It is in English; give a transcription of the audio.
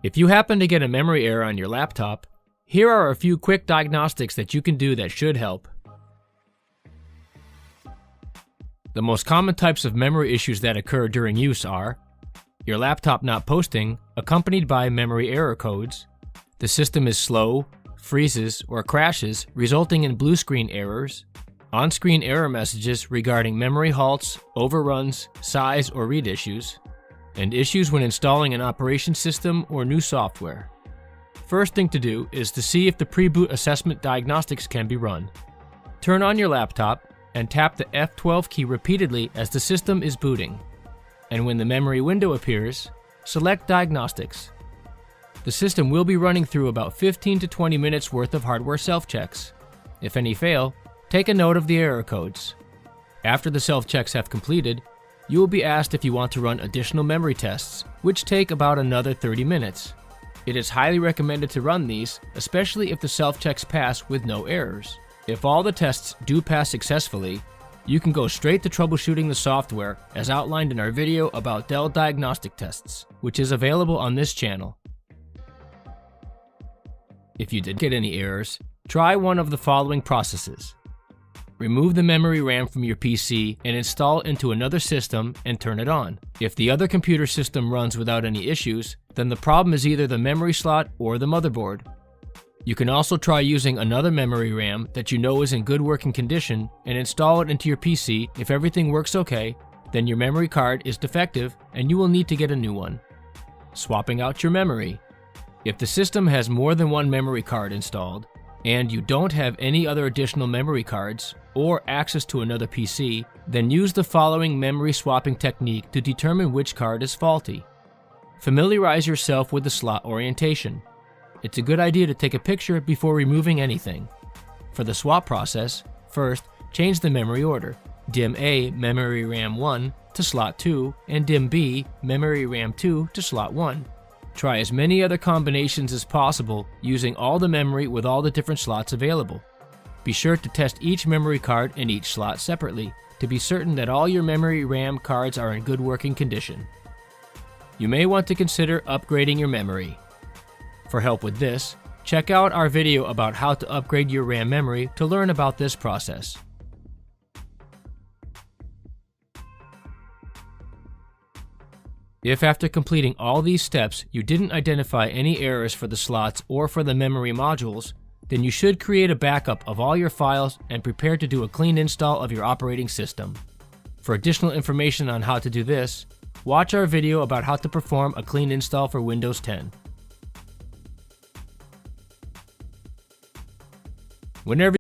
If you happen to get a memory error on your laptop, here are a few quick diagnostics that you can do that should help. The most common types of memory issues that occur during use are your laptop not posting, accompanied by memory error codes, the system is slow, freezes, or crashes, resulting in blue screen errors, on-screen error messages regarding memory halts, overruns, size, or read issues, and issues when installing an operation system or new software. First thing to do is to see if the pre-boot assessment diagnostics can be run. Turn on your laptop and tap the F12 key repeatedly as the system is booting. And when the memory window appears, select Diagnostics. The system will be running through about 15 to 20 minutes worth of hardware self-checks. If any fail, take a note of the error codes. After the self-checks have completed, you will be asked if you want to run additional memory tests, which take about another 30 minutes. It is highly recommended to run these, especially if the self-checks pass with no errors. If all the tests do pass successfully, you can go straight to troubleshooting the software as outlined in our video about Dell diagnostic tests, which is available on this channel. If you did get any errors, try one of the following processes. Remove the memory RAM from your PC and install it into another system and turn it on. If the other computer system runs without any issues, then the problem is either the memory slot or the motherboard. You can also try using another memory RAM that you know is in good working condition and install it into your PC. If everything works okay, then your memory card is defective and you will need to get a new one. Swapping out your memory. If the system has more than one memory card installed, and you don't have any other additional memory cards or access to another PC, then use the following memory swapping technique to determine which card is faulty. Familiarize yourself with the slot orientation. It's a good idea to take a picture before removing anything. For the swap process, first, change the memory order. DIMM A memory RAM 1 to slot 2 and DIMM B memory RAM 2 to slot 1. Try as many other combinations as possible using all the memory with all the different slots available. Be sure to test each memory card in each slot separately to be certain that all your memory RAM cards are in good working condition. You may want to consider upgrading your memory. For help with this, check out our video about how to upgrade your RAM memory to learn about this process. If after completing all these steps you didn't identify any errors for the slots or for the memory modules, then you should create a backup of all your files and prepare to do a clean install of your operating system. For additional information on how to do this, watch our video about how to perform a clean install for Windows 10. Whenever